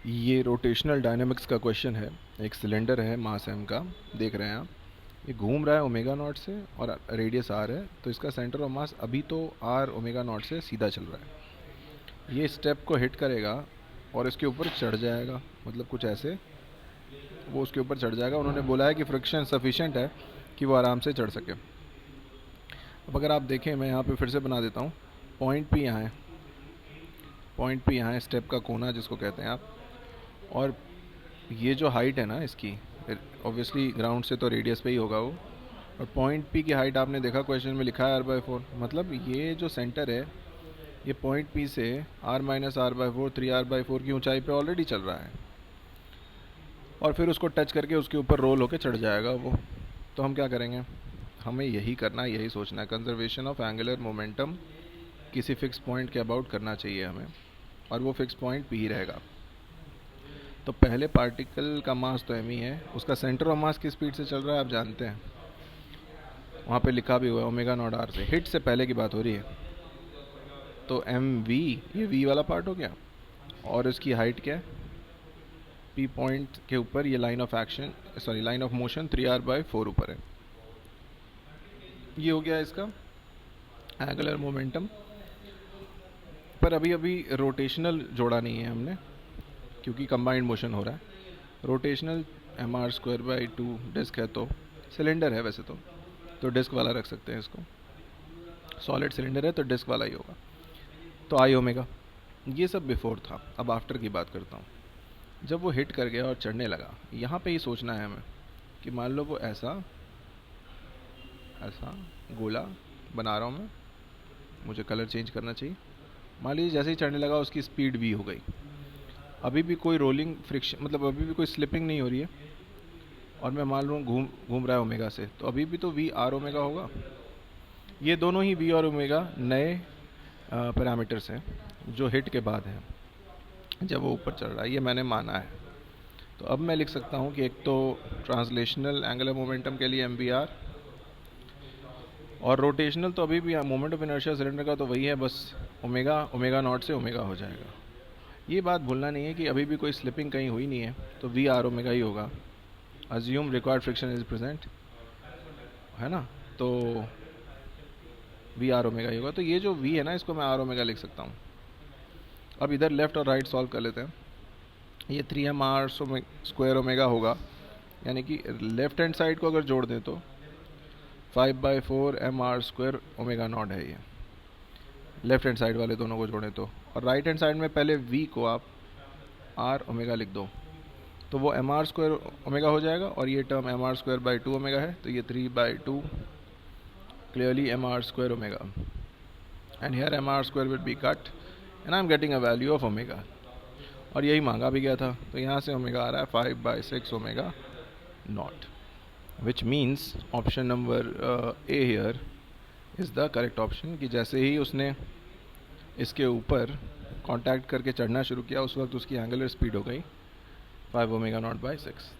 ये rotational dynamics का question है। एक सिलेंडर है मास m का, देख रहे हैं आप। ये घूम रहा है ओमेगा नॉट से और रेडियस r है, तो इसका सेंटर ऑफ मास अभी तो r ओमेगा नॉट से सीधा चल रहा है। ये स्टेप को हिट करेगा और इसके ऊपर चढ़ जाएगा, मतलब कुछ ऐसे वो उसके ऊपर चढ़ जाएगा। उन्होंने बोला है कि फ्रिक्शन सफिशिएंट है कि वो आराम से चढ़ सके। अब अगर आप देखें, मैं यहाँ पे फिर से बना देता हूँ। पॉइंट P यहाँ है, पॉइंट P यहाँ है, स्टेप का कोना जिसको कहते हैं आप। और ये जो हाइट है ना इसकी, ऑब्वियसली ग्राउंड से तो रेडियस पे ही होगा वो। और पॉइंट P की हाइट आपने देखा क्वेश्चन में लिखा है r/4, मतलब ये जो सेंटर है ये पॉइंट P से r-r/4 3r/4 की ऊंचाई पे ऑलरेडी चल रहा है और फिर उसको टच करके उसके ऊपर रोल होके चढ़ जाएगा वो। तो हम क्या करेंगे, हमें यही करना है, यही सोचना है। कंजर्वेशन ऑफ एंगुलर मोमेंटम किसी फिक्स पॉइंट के अबाउट करना चाहिए हमें, और वो फिक्स पॉइंट P ही रहेगा। तो पहले पार्टिकल का मास तो m ही है, उसका सेंटर ऑफ मास किस स्पीड से चल रहा है आप जानते हैं, वहाँ पे लिखा भी हुआ है ओमेगा नॉट r से। हिट से पहले की बात हो रही है। तो mv, ये v वाला पार्ट हो गया, और इसकी हाइट क्या है, p पॉइंट के ऊपर ये line of action, sorry line of motion 3r/4 ऊपर है। ये हो गया इसका एंगुलर मोमेंटम। पर अभी अभी रोटेशनल जोड़ा नहीं है हमने, क्योंकि कंबाइंड मोशन हो रहा है। रोटेशनल mr²/2 डिस्क है, तो सिलेंडर है वैसे तो डिस्क वाला रख सकते हैं इसको। सॉलिड सिलेंडर है तो डिस्क वाला ही होगा। तो आई ओमेगा, ये सब बिफोर था। अब आफ्टर की बात करता हूँ। जब वो हिट कर गया और चढ़ने लगा, यहाँ पे ही सोचना है हमें कि मान लो वो ऐसा ऐसा गोला बना रहा हूँ मैं, मुझे कलर चेंज करना चाहिए। मान लीजिए जैसे ही चढ़ने लगा उसकी स्पीड v हो गई। अभी भी कोई रोलिंग फ्रिक्शन, मतलब अभी भी कोई स्लिपिंग नहीं हो रही है, और मैं मान लूँ घूम घूम रहा है ओमेगा से, तो अभी भी तो v r ओमेगा होगा। ये दोनों ही v और ओमेगा नए पैरामीटर्स हैं जो हिट के बाद हैं, जब वो ऊपर चढ़ रहा है, ये मैंने माना है। तो अब मैं लिख सकता हूँ कि एक तो ट्रांसलेशनल एंगुलर मोमेंटम के लिए mvr, और रोटेशनल तो अभी भी मोमेंट ऑफ इनर्शिया सिलेंडर का तो वही है, बस ओमेगा नॉट से ओमेगा हो जाएगा। ये बात भूलना नहीं है कि अभी भी कोई स्लिपिंग कहीं हुई नहीं है, तो वी आर ओमेगा ही होगा। Assume required friction is present, है ना, तो वी आर ओमेगा ही होगा। तो ये जो वी है ना, इसको मैं आर ओमेगा लिख सकता हूँ। अब इधर लेफ्ट और राइट सॉल्व कर लेते हैं। ये 3mr² ओमेगा होगा, यानी कि लेफ्ट हैंड साइड को अगर जोड़ दें तो 5/4 mr² ओमेगा नॉट है ये, लेफ्ट हैंड साइड वाले दोनों को जोड़ें तो। और राइट हैंड साइड में पहले v को आप r ओमेगा लिख दो, तो वो mr² ओमेगा हो जाएगा, और ये टर्म mr²/2 ओमेगा है, तो ये 3/2 clearly mr² omega, and here mr² will be cut and I am getting a value of omega। और यही मांगा भी गया था, तो यहाँ से ओमेगा आ रहा है 5/6 omega naught, which means option number A here is the correct option। कि जैसे ही उसने इसके ऊपर कांटेक्ट करके चढ़ना शुरू किया, उस वक्त उसकी एंगुलर स्पीड हो गई 5 ओमेगा नॉट/6।